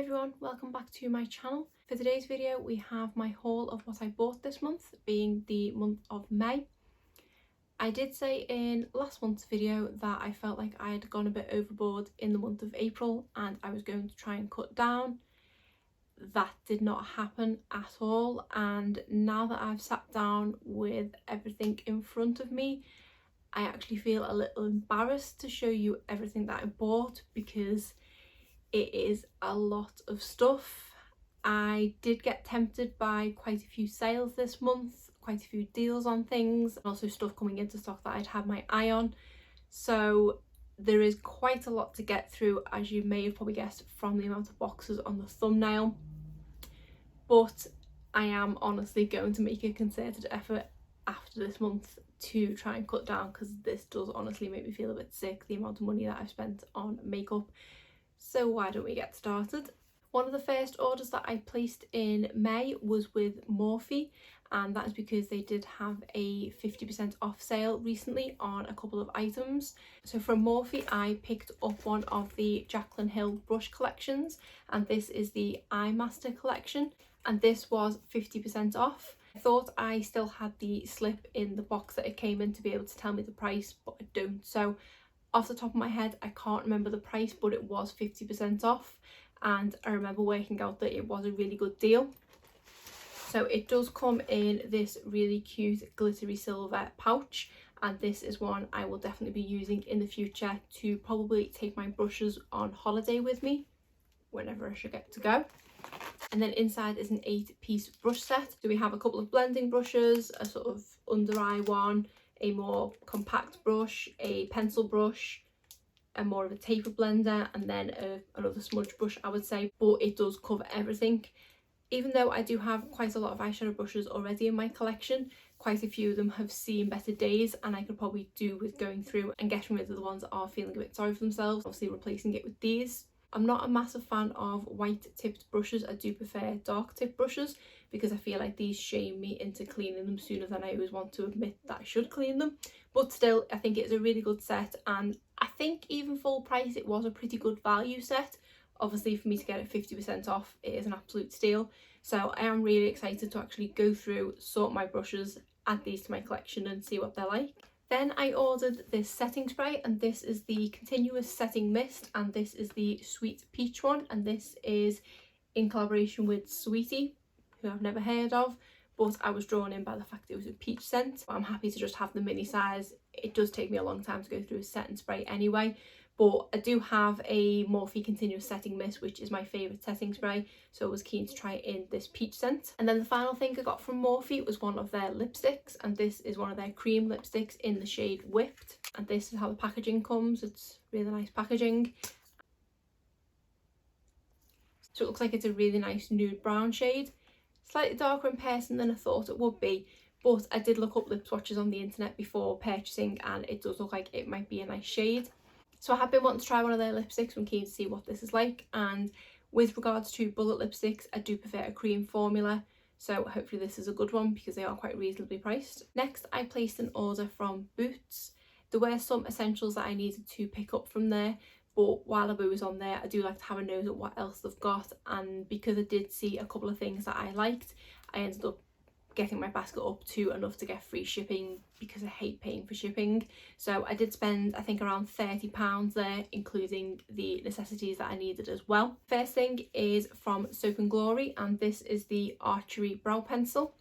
everyone, welcome back to my channel. For today's video we have my haul of what I bought this month, being the month of May. I did say in last month's video that I felt like I had gone a bit overboard in the month of April and I was going to try and cut down. That did not happen at all, and now that I've sat down with everything in front of me, I actually feel a little embarrassed to show you everything that I bought because it is a lot of stuff. I did get tempted by quite a few sales this month, quite a few deals on things, and also stuff coming into stock that I'd had my eye on. So there is quite a lot to get through, as you may have probably guessed from the amount of boxes on the thumbnail. But I am honestly going to make a concerted effort after this month to try and cut down, because this does honestly make me feel a bit sick, the amount of money that I've spent on makeup. So why don't we get started? One of the first orders that I placed in May was with Morphe, and that is because they did have a 50% off sale recently on a couple of items. So from Morphe I picked up one of the Jaclyn Hill brush collections, and this is the Eye Master collection, and this was 50% off. I thought I still had the slip in the box that it came in to be able to tell me the price, but I don't. So off the top of my head I can't remember the price, but it was 50% off, and I remember working out that it was a really good deal. So it does come in this really cute glittery silver pouch, and this is one I will definitely be using in the future to probably take my brushes on holiday with me whenever I should get to go. And then inside is an 8-piece brush set. So we have a couple of blending brushes, a sort of under eye one, a more compact brush, a pencil brush, and more of a taper blender, and then another smudge brush, I would say. But it does cover everything. Even though I do have quite a lot of eyeshadow brushes already in my collection, quite a few of them have seen better days, and I could probably do with going through and getting rid of the ones that are feeling a bit sorry for themselves, obviously replacing it with these. I'm not a massive fan of white tipped brushes. I do prefer dark tip brushes because I feel like these shame me into cleaning them sooner than I always want to admit that I should clean them. But still, I think it's a really good set, and I think even full price it was a pretty good value set. Obviously for me to get it 50% off, it is an absolute steal. So I am really excited to actually go through, sort my brushes, add these to my collection and see what they're like. Then I ordered this setting spray, and this is the Continuous Setting Mist, and this is the Sweet Peach one, and this is in collaboration with Sweetie, who I've never heard of, but I was drawn in by the fact it was a peach scent. But I'm happy to just have the mini size. It does take me a long time to go through a setting spray anyway, but I do have a Morphe Continuous Setting Mist, which is my favourite setting spray, so I was keen to try it in this peach scent. And then the final thing I got from Morphe was one of their lipsticks, and this is one of their cream lipsticks in the shade Whipped, and this is how the packaging comes. It's really nice packaging. So it looks like it's a really nice nude brown shade, slightly darker in person than I thought it would be, but I did look up lip swatches on the internet before purchasing, and it does look like it might be a nice shade. So I have been wanting to try one of their lipsticks. I'm keen to see what this is like, and with regards to bullet lipsticks I do prefer a cream formula, so hopefully this is a good one because they are quite reasonably priced. Next I placed an order from Boots. There were some essentials that I needed to pick up from there, but while I was on there I do like to have a nose at what else they've got, and because I did see a couple of things that I liked, I ended up getting my basket up to enough to get free shipping because I hate paying for shipping. So I did spend I think around £30 there, including the necessities that I needed as well. First thing is from Soap and Glory, and this is the Archery brow pencil,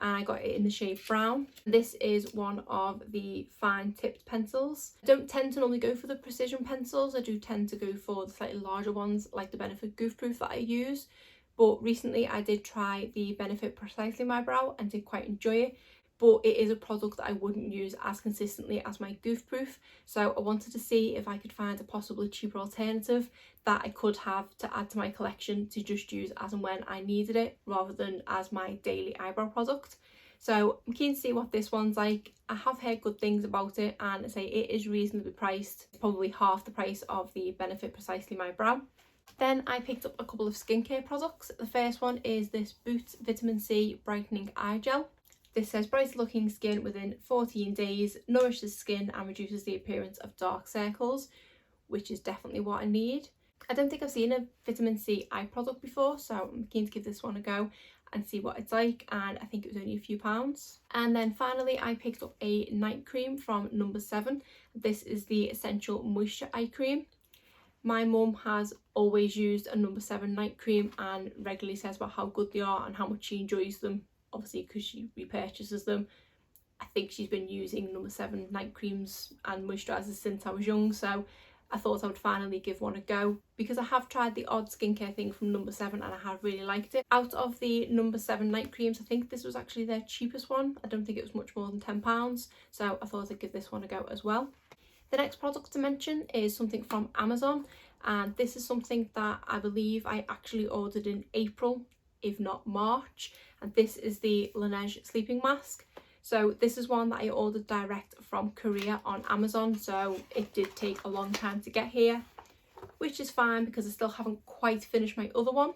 and I got it in the shade brown. This is one of the fine tipped pencils. I don't tend to normally go for the precision pencils. I do tend to go for the slightly larger ones like the Benefit Goof Proof that I use. But recently I did try the Benefit Precisely My Brow and did quite enjoy it, but it is a product that I wouldn't use as consistently as my Goof Proof, so I wanted to see if I could find a possibly cheaper alternative that I could have to add to my collection to just use as and when I needed it, rather than as my daily eyebrow product. So I'm keen to see what this one's like. I have heard good things about it, and I say it is reasonably priced. It's probably half the price of the Benefit Precisely My Brow. Then I picked up a couple of skincare products. The first one is this Boots Vitamin C Brightening Eye Gel. This says brighter looking skin within 14 days, nourishes skin and reduces the appearance of dark circles, which is definitely what I need. I don't think I've seen a vitamin C eye product before, so I'm keen to give this one a go and see what it's like, and I think it was only a few pounds. And then finally I picked up a night cream from No. 7. This is the Essential Moisture Eye Cream. My mum has always used a No. 7 night cream and regularly says about how good they are and how much she enjoys them, obviously because she repurchases them. I think she's been using No. 7 night creams and moisturisers since I was young, so I thought I would finally give one a go, because I have tried the odd skincare thing from No. 7 and I have really liked it. Out of the No. 7 night creams, I think this was actually their cheapest one. I don't think it was much more than £10, so I thought I'd give this one a go as well. The next product to mention is something from Amazon, and this is something that I believe I actually ordered in April, if not March, and this is the Laneige sleeping mask. So this is one that I ordered direct from Korea on Amazon, so it did take a long time to get here, which is fine because I still haven't quite finished my other one.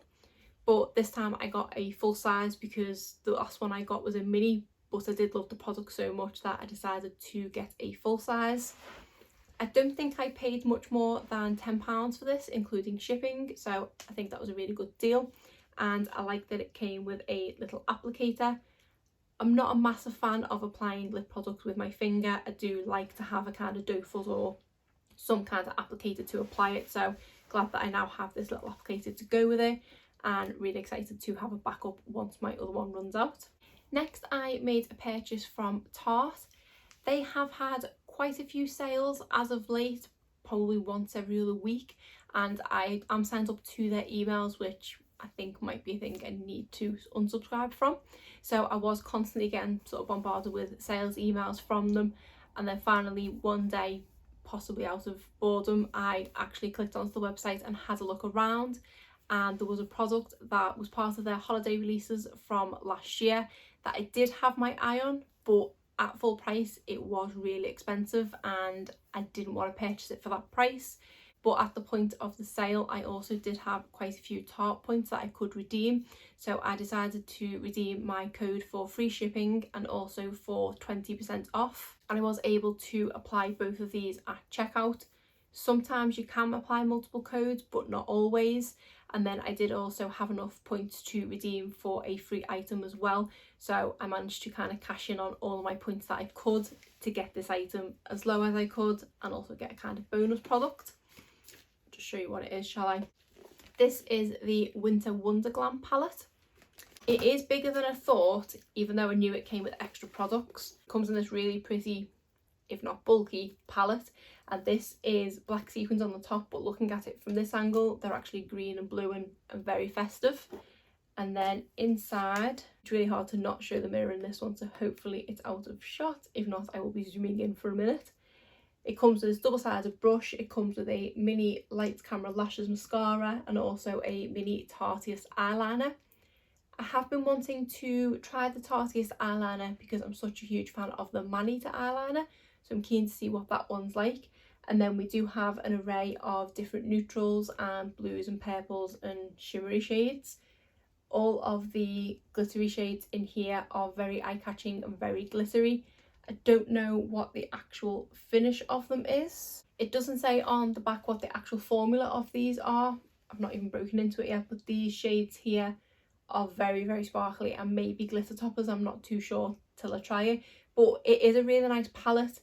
But this time I got a full size because the last one I got was a mini, but I did love the product so much that I decided to get a full size. I don't think I paid much more than £10 for this, including shipping, so I think that was a really good deal. And I like that it came with a little applicator. I'm not a massive fan of applying lip products with my finger. I do like to have a kind of doe foot or some kind of applicator to apply it, so glad that I now have this little applicator to go with it, and really excited to have a backup once my other one runs out. Next I made a purchase from Tarte. They have had quite a few sales as of late, probably once every other week, and I am signed up to their emails, which I think might be a thing I need to unsubscribe from. So I was constantly getting sort of bombarded with sales emails from them, and then finally one day, possibly out of boredom, I actually clicked onto the website and had a look around, and there was a product that was part of their holiday releases from last year that I did have my eye on, but at full price it was really expensive and I didn't want to purchase it for that price. But at the point of the sale I also did have quite a few Tarte points that I could redeem, so I decided to redeem my code for free shipping and also for 20% off, and I was able to apply both of these at checkout. Sometimes you can apply multiple codes but not always, and then I did also have enough points to redeem for a free item as well, so I managed to kind of cash in on all of my points that I could to get this item as low as I could and also get a kind of bonus product. Just show you what it is, shall I? This is the Winter Wonderglam palette. It is bigger than I thought, even though I knew it came with extra products. It comes in this really pretty, if not bulky, palette, and this is black sequins on the top, but looking at it from this angle they're actually green and blue and very festive. And then inside, it's really hard to not show the mirror in this one, so hopefully it's out of shot. If not, I will be zooming in for a minute. It comes with this double-sided brush, it comes with a mini Lights Camera Lashes mascara and also a mini Tarteist eyeliner. I have been wanting to try the Tarteist eyeliner because I'm such a huge fan of the Man-Eater eyeliner, so I'm keen to see what that one's like. And then we do have an array of different neutrals and blues and purples and shimmery shades. All of the glittery shades in here are very eye-catching and very glittery. I don't know what the actual finish of them is. It doesn't say on the back what the actual formula of these are. I've not even broken into it yet, but these shades here are very, very sparkly and maybe glitter toppers. I'm not too sure till I try it, but it is a really nice palette.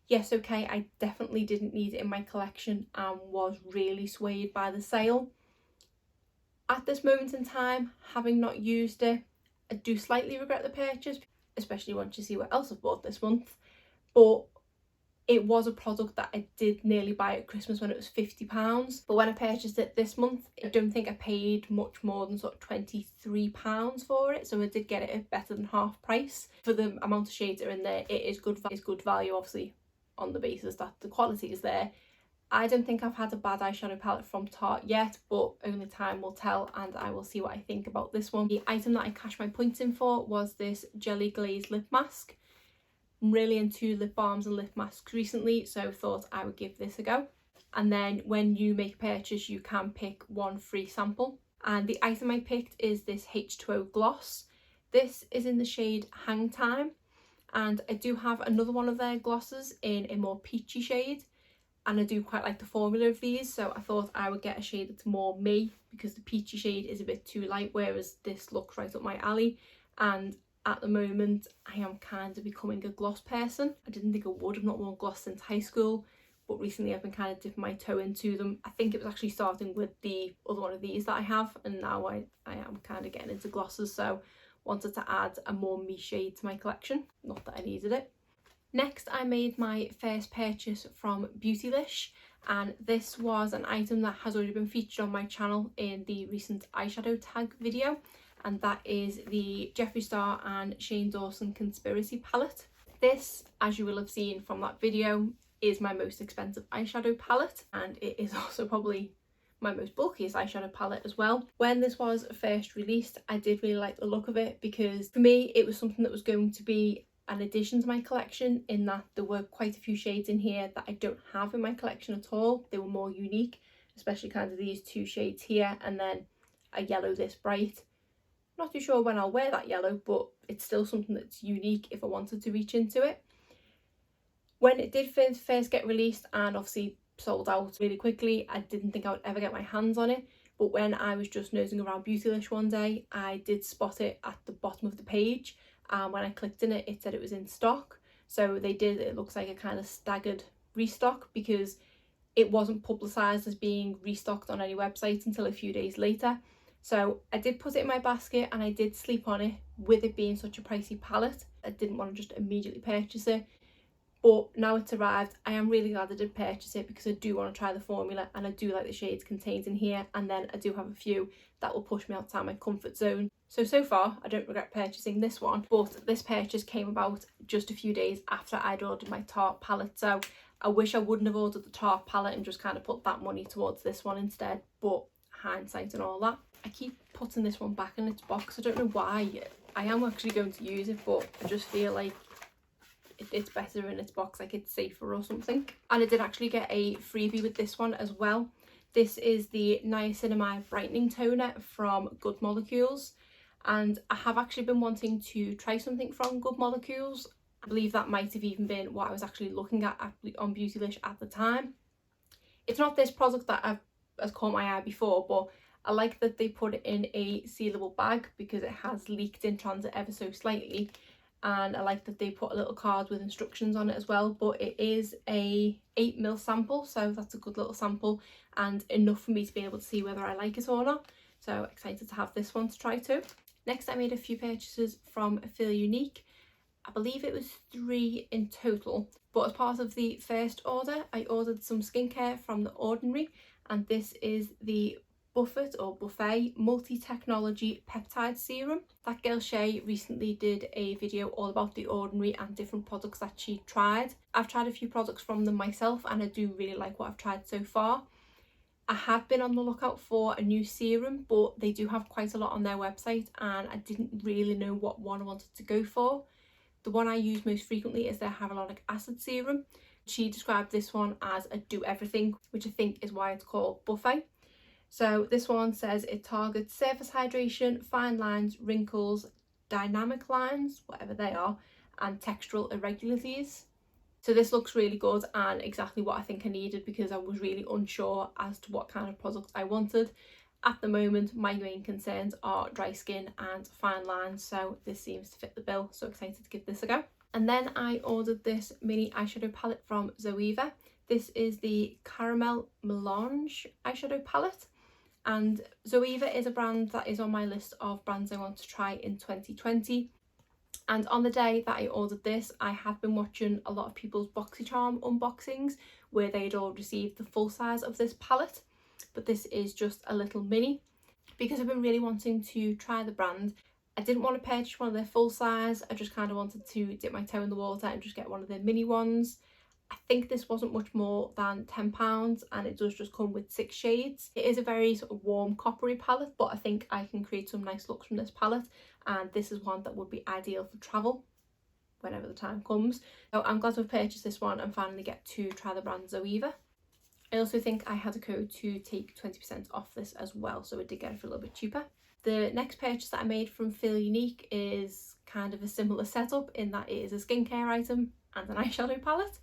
Yes, okay, I definitely didn't need it in my collection and was really swayed by the sale. At this moment in time, having not used it, I do slightly regret the purchase, especially once you see what else I've bought this month. But it was a product that I did nearly buy at Christmas when it was £50. But when I purchased it this month, I don't think I paid much more than sort of £23 for it. So I did get it at better than half price. For the amount of shades that are in there, it is good value, obviously, on the basis that the quality is there. I don't think I've had a bad eyeshadow palette from Tarte yet, but only time will tell and I will see what I think about this one. The item that I cashed my points in for was this Jelly Glaze lip mask. I'm really into lip balms and lip masks recently, so thought I would give this a go. And then when you make a purchase, you can pick one free sample. And the item I picked is this H2O gloss. This is in the shade Hang Time, and I do have another one of their glosses in a more peachy shade. and I do quite like the formula of these, so I thought I would get a shade that's more me, because the peachy shade is a bit too light, whereas this looks right up my alley. And at the moment I am kind of becoming a gloss person. I didn't think I would, I've not worn gloss since high school, but recently I've been kind of dipping my toe into them. I think it was actually starting with the other one of these that I have, and now I am kind of getting into glosses, so wanted to add a more me shade to my collection, not that I needed it. Next, I made my first purchase from Beautylish, and this was an item that has already been featured on my channel in the recent eyeshadow tag video, and that is the Jeffree Star and Shane Dawson Conspiracy palette. This, as you will have seen from that video, is my most expensive eyeshadow palette, and it is also probably my most bulkiest eyeshadow palette as well. When this was first released, I did really like the look of it, because for me it was something that was going to be an addition to my collection, in that there were quite a few shades in here that I don't have in my collection at all. They were more unique, especially kind of these two shades here, and then a yellow this bright. Not too sure when I'll wear that yellow, but it's still something that's unique if I wanted to reach into it. When it did first get released and obviously sold out really quickly, I didn't think I would ever get my hands on it, but when I was just nosing around Beautylish one day, I did spot it at the bottom of the page, and when I clicked in it, it said it was in stock. So they did, it looks like a kind of staggered restock, because it wasn't publicised as being restocked on any website until a few days later. So I did put it in my basket and I did sleep on it, with it being such a pricey palette. I didn't want to just immediately purchase it, but now it's arrived, I am really glad I did purchase it, because I do want to try the formula and I do like the shades contained in here, and then I do have a few that will push me outside my comfort zone. So far I don't regret purchasing this one, but this purchase came about just a few days after I'd ordered my Tarte palette, so I wish I wouldn't have ordered the Tarte palette and just kind of put that money towards this one instead, but hindsight and all that. I keep putting this one back in its box, I don't know why. I am actually going to use it, but I just feel like it's better in its box, like it's safer or something. And I did actually get a freebie with this one as well. This is the Niacinamide Brightening Toner from Good Molecules, and I have actually been wanting to try something from Good Molecules. I believe that might have even been what I was actually looking at on Beautylish at the time. It's not this product that has caught my eye before, but I like that they put it in a sealable bag, because it has leaked in transit ever so slightly, and I like that they put a little card with instructions on it as well. But it is a 8ml sample, so that's a good little sample and enough for me to be able to see whether I like it or not. So excited to have this one to try too. Next, I made a few purchases from Feel Unique. I believe it was 3 in total, but as part of the first order I ordered some skincare from The Ordinary, and this is the Buffet multi-technology peptide serum. That girl Shay recently did a video all about The Ordinary and different products that she tried. I've tried a few products from them myself, and I do really like what I've tried so far. I have been on the lookout for a new serum, but they do have quite a lot on their website, and I didn't really know what one I wanted to go for. The one I use most frequently is their hyaluronic acid serum. She described this one as a do everything, which I think is why it's called Buffet. So this one says it targets surface hydration, fine lines, wrinkles, dynamic lines, whatever they are, and textural irregularities. So this looks really good and exactly what I think I needed, because I was really unsure as to what kind of product I wanted. At the moment, my main concerns are dry skin and fine lines, so this seems to fit the bill, so excited to give this a go. And then I ordered this mini eyeshadow palette from Zoeva. This is the Caramel Melange eyeshadow palette, and Zoeva is a brand that is on my list of brands I want to try in 2020. And on the day that I ordered this, I had been watching a lot of people's BoxyCharm unboxings where they'd all received the full size of this palette, but this is just a little mini. Because I've been really wanting to try the brand, I didn't want to purchase one of their full size, I just kind of wanted to dip my toe in the water and just get one of their mini ones. I think this wasn't much more than £10, and it does just come with 6 shades. It is a very sort of warm coppery palette, but I think I can create some nice looks from this palette, and this is one that would be ideal for travel whenever the time comes. So I'm glad to have purchased this one and finally get to try the brand Zoeva. I also think I had a code to take 20% off this as well, so I did get it for a little bit cheaper. The next purchase that I made from Feel Unique is kind of a similar setup in that it is a skincare item and an eyeshadow palette.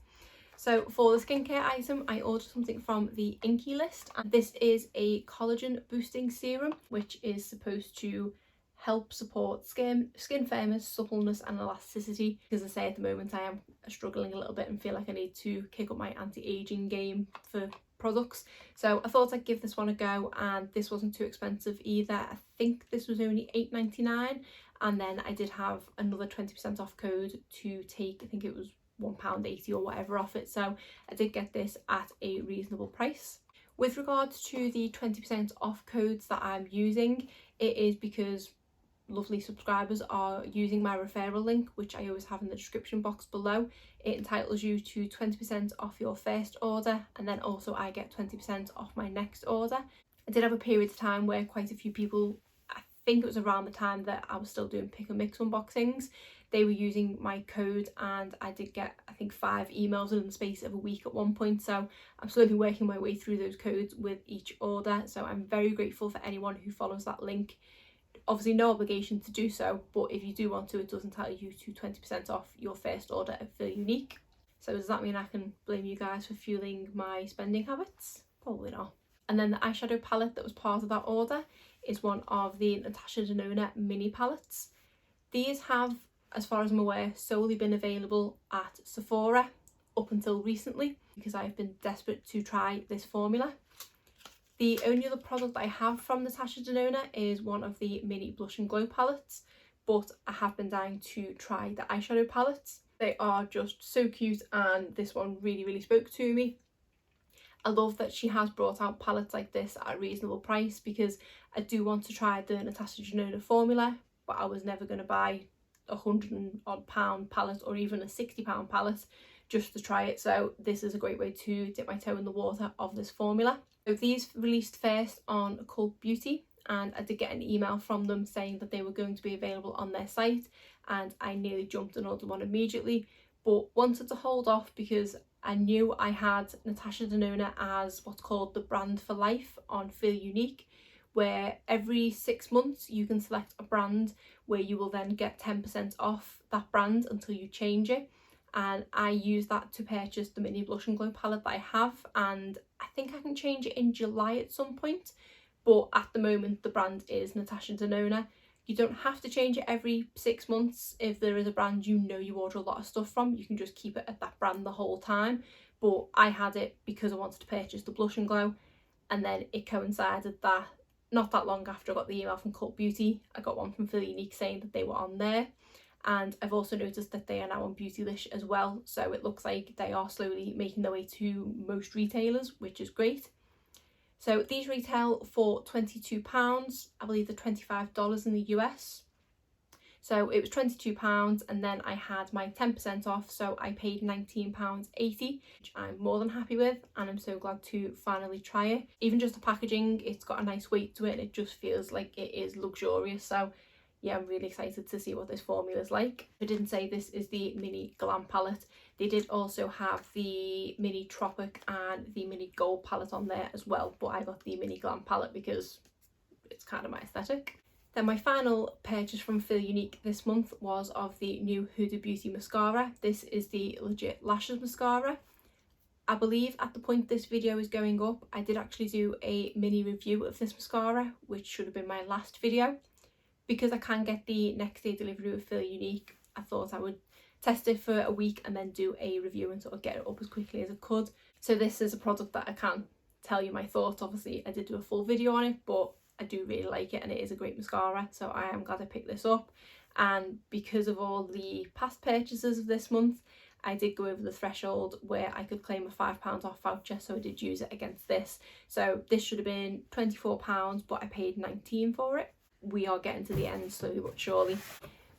So for the skincare item, I ordered something from the Inky list, and this is a collagen boosting serum, which is supposed to help support skin firmness, suppleness and elasticity. Because I say at the moment I am struggling a little bit and feel like I need to kick up my anti-aging game for products. So I thought I'd give this one a go, and this wasn't too expensive either. I think this was only £8.99, and then I did have another 20% off code to take, I think it was £1.80 or whatever off it, so I did get this at a reasonable price. With regards to the 20% off codes that I'm using, it is because lovely subscribers are using my referral link, which I always have in the description box below. It entitles you to 20% off your first order, and then also I get 20% off my next order. I did have a period of time where quite a few people, I think it was around the time that I was still doing pick and mix unboxings, they were using my code, and I did get, I think, 5 emails in the space of a week at one point. So I'm slowly working my way through those codes with each order. So I'm very grateful for anyone who follows that link. Obviously no obligation to do so, but if you do want to, it does entitle you to 20% off your first order at Feel Unique. So does that mean I can blame you guys for fueling my spending habits? Probably not. And then the eyeshadow palette that was part of that order is one of the Natasha Denona mini palettes. These have, as far as I'm aware, solely been available at Sephora up until recently, because I've been desperate to try this formula. The only other product I have from Natasha Denona is one of the mini Blush and Glow palettes, but I have been dying to try the eyeshadow palettes. They are just so cute, and this one really spoke to me. I love that she has brought out palettes like this at a reasonable price, because I do want to try the Natasha Denona formula, but I was never going to buy a £100-odd palette or even a £60 palette just to try it. So this is a great way to dip my toe in the water of this formula. So these released first on Gulp Beauty, and I did get an email from them saying that they were going to be available on their site, and I nearly jumped and ordered one immediately, but wanted to hold off because I knew I had Natasha Denona as what's called the brand for life on Feel Unique, where every 6 months you can select a brand where you will then get 10% off that brand until you change it. And I use that to purchase the mini Blush and Glow palette that I have, and I think I can change it in July at some point, but at the moment the brand is Natasha Denona. You don't have to change it every 6 months. If there is a brand you know you order a lot of stuff from, you can just keep it at that brand the whole time. But I had it because I wanted to purchase the Blush and Glow, and then it coincided that not that long after I got the email from Gulp Beauty, I got one from Feel Unique saying that they were on there. And I've also noticed that they are now on Beautylish as well, so it looks like they are slowly making their way to most retailers, which is great. So these retail for £22, I believe they're $25 in the US. So it was £22, and then I had my 10% off, so I paid £19.80, which I'm more than happy with, and I'm so glad to finally try it. Even just the packaging, it's got a nice weight to it, and it just feels like it is luxurious. So yeah, I'm really excited to see what this formula is like. I didn't say this is the mini Glam palette. They did also have the mini Tropic and the mini Gold palette on there as well, but I got the mini Glam palette because it's kind of my aesthetic. Then my final purchase from Feel Unique this month was of the new Huda Beauty mascara. This is the Legit Lashes mascara. I believe at the point this video is going up, I did actually do a mini review of this mascara, which should have been my last video. Because I can get the next day delivery with Feel Unique, I thought I would test it for a week and then do a review and sort of get it up as quickly as I could. So this is a product that I can tell you my thoughts. Obviously I did do a full video on it, but I do really like it, and it is a great mascara, so I am glad I picked this up. And because of all the past purchases of this month, I did go over the threshold where I could claim a £5 off voucher, so I did use it against this. So this should have been £24, but I paid £19 for it. We are getting to the end slowly but surely.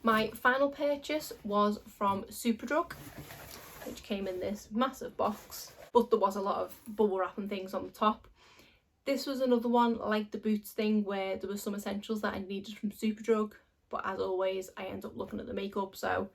My final purchase was from Superdrug, which came in this massive box, but there was a lot of bubble wrap and things on the top. This was another one like the Boots thing, where there were some essentials that I needed from Superdrug, but as always I end up looking at the makeup, so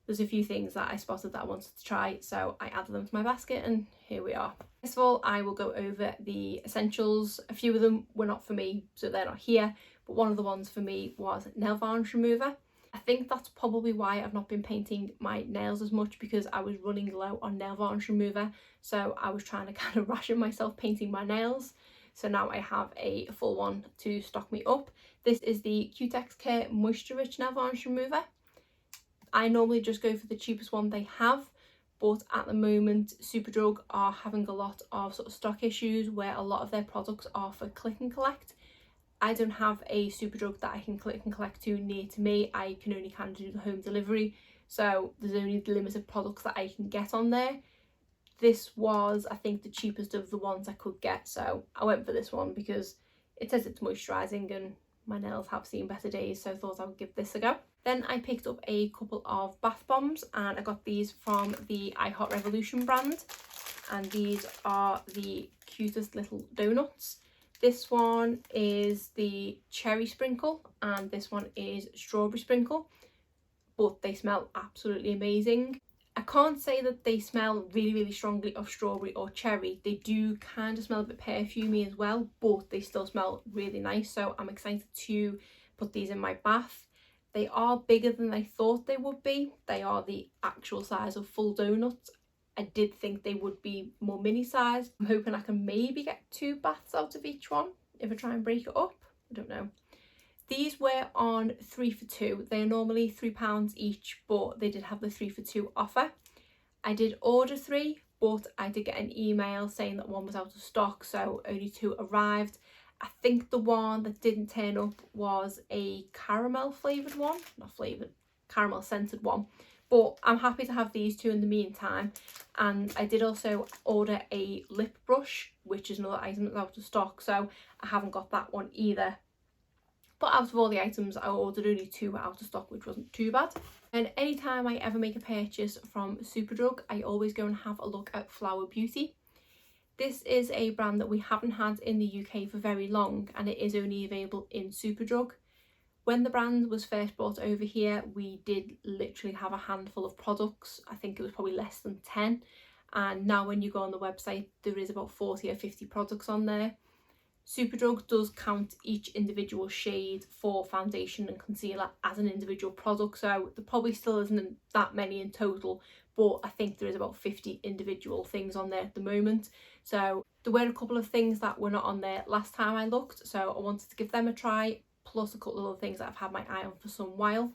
there's a few things that I spotted that I wanted to try, so I added them to my basket, and here we are. First of all, I will go over the essentials. A few of them were not for me, so they're not here, but one of the ones for me was nail varnish remover. I think that's probably why I've not been painting my nails as much, because I was running low on nail varnish remover, so I was trying to kind of ration myself painting my nails. So now I have a full one to stock me up. This is the Cutex Care Moisture Rich Nail Varnish Remover. I normally just go for the cheapest one they have, but at the moment Superdrug are having a lot of sort of stock issues where a lot of their products are for click and collect. I don't have a Superdrug that I can click and collect to near to me. I can only kind of do the home delivery, so there's only limited products that I can get on there. This was, I think, the cheapest of the ones I could get, so I went for this one because it says it's moisturising and my nails have seen better days, so I thought I would give this a go. Then I picked up a couple of bath bombs, and I got these from the I Heart Revolution brand, and these are the cutest little donuts. This one is the cherry sprinkle and this one is strawberry sprinkle, but they smell absolutely amazing. I can't say that they smell really strongly of strawberry or cherry. They do kind of smell a bit perfumey as well, but they still smell really nice, so I'm excited to put these in my bath. They are bigger than I thought they would be. They are the actual size of full donuts. I did think they would be more mini size. I'm hoping I can maybe get 2 baths out of each one if I try and break it up. I don't know. These were on 3 for 2. They are normally £3 each, but they did have the 3 for 2 offer. I did order 3, but I did get an email saying that one was out of stock, so only 2 arrived. I think the one that didn't turn up was a caramel flavoured one. Not flavoured, caramel scented one. But I'm happy to have these 2 in the meantime. And I did also order a lip brush, which is another item that's out of stock, so I haven't got that one either. But out of all the items, I ordered only 2 out of stock, which wasn't too bad. And anytime I ever make a purchase from Superdrug, I always go and have a look at Flower Beauty. This is a brand that we haven't had in the UK for very long, and it is only available in Superdrug. When the brand was first brought over here, we did literally have a handful of products. I think it was probably less than 10. And now when you go on the website, there is about 40 or 50 products on there. Superdrug does count each individual shade for foundation and concealer as an individual product, so there probably still isn't that many in total, but I think there is about 50 individual things on there at the moment. So there were a couple of things that were not on there last time I looked, so I wanted to give them a try, plus a couple of other things that I've had my eye on for some while.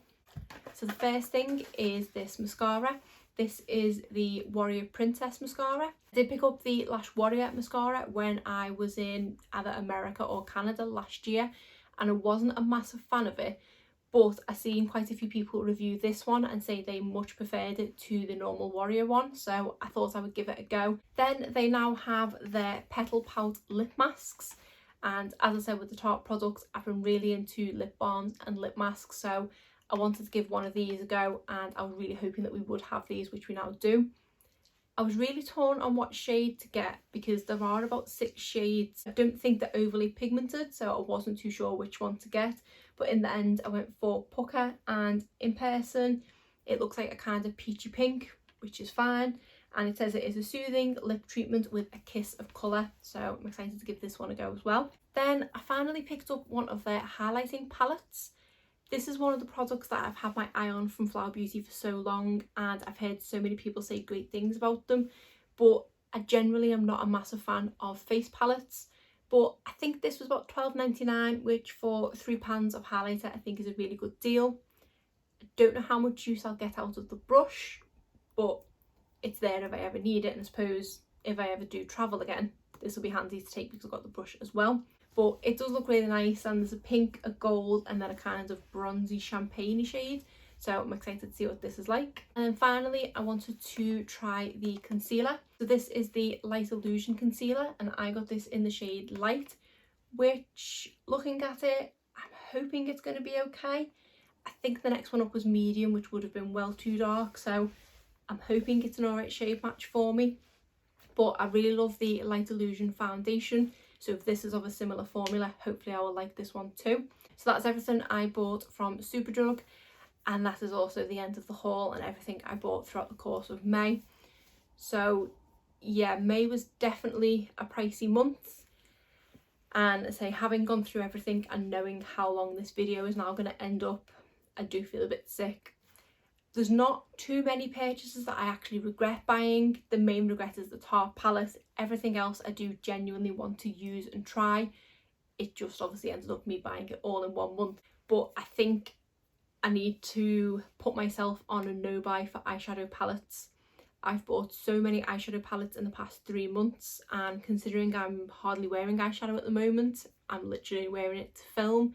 So the first thing is this mascara. This is the Warrior Princess mascara. I did pick up the Lash Warrior mascara when I was in either America or Canada last year, and I wasn't a massive fan of it, but I've seen quite a few people review this one and say they much preferred it to the normal Warrior one, so I thought I would give it a go. Then they now have their Petal Pout lip masks, and as I said with the Tarte products, I've been really into lip balms and lip masks, so I wanted to give one of these a go, and I was really hoping that we would have these, which we now do. I was really torn on what shade to get because there are about 6 shades. I don't think they're overly pigmented, so I wasn't too sure which one to get, but in the end I went for Pucker, and in person it looks like a kind of peachy pink, which is fine, and it says it is a soothing lip treatment with a kiss of colour, so I'm excited to give this one a go as well. Then I finally picked up one of their highlighting palettes. This is one of the products that I've had my eye on from Flower Beauty for so long, and I've heard so many people say great things about them, but I generally am not a massive fan of face palettes. But I think this was about £12.99, which for £3 of highlighter I think is a really good deal. I don't know how much use I'll get out of the brush, but it's there if I ever need it, and I suppose if I ever do travel again, this will be handy to take because I've got the brush as well. But it does look really nice, and there's a pink, a gold, and then a kind of bronzy champagne shade, so I'm excited to see what this is like. And then finally I wanted to try the concealer. So this is the Light Illusion concealer, and I got this in the shade Light, which, looking at it, I'm hoping it's going to be okay. I think the next one up was medium, which would have been well too dark, so I'm hoping it's an alright shade match for me. But I really love the Light Illusion foundation, so if this is of a similar formula, hopefully I will like this one too. So that's everything I bought from Superdrug, and that is also the end of the haul and everything I bought throughout the course of May. So yeah, May was definitely a pricey month, and I say, having gone through everything and knowing how long this video is now going to end up, I do feel a bit sick. There's not too many purchases that I actually regret buying. The main regret is the Tarte palette. Everything else I do genuinely want to use and try. It just obviously ended up me buying it all in 1 month. But I think I need to put myself on a no buy for eyeshadow palettes. I've bought so many eyeshadow palettes in the past 3 months, and considering I'm hardly wearing eyeshadow at the moment, I'm literally wearing it to film,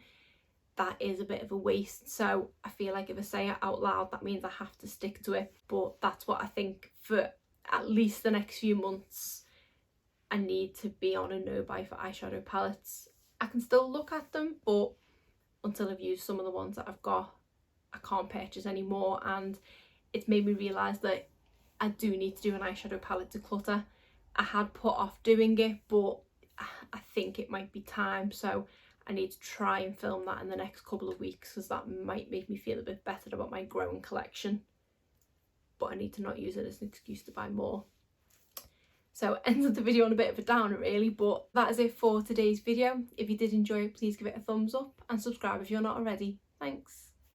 that is a bit of a waste. So I feel like if I say it out loud, that means I have to stick to it. But that's what I think for at least the next few months. I need to be on a no buy for eyeshadow palettes. I can still look at them, but until I've used some of the ones that I've got, I can't purchase anymore. And it's made me realise that I do need to do an eyeshadow palette declutter. I had put off doing it, but I think it might be time, so I need to try and film that in the next couple of weeks, because that might make me feel a bit better about my growing collection. But I need to not use it as an excuse to buy more. So ended the video on a bit of a downer really, but that is it for today's video. If you did enjoy it, please give it a thumbs up and subscribe if you're not already. Thanks.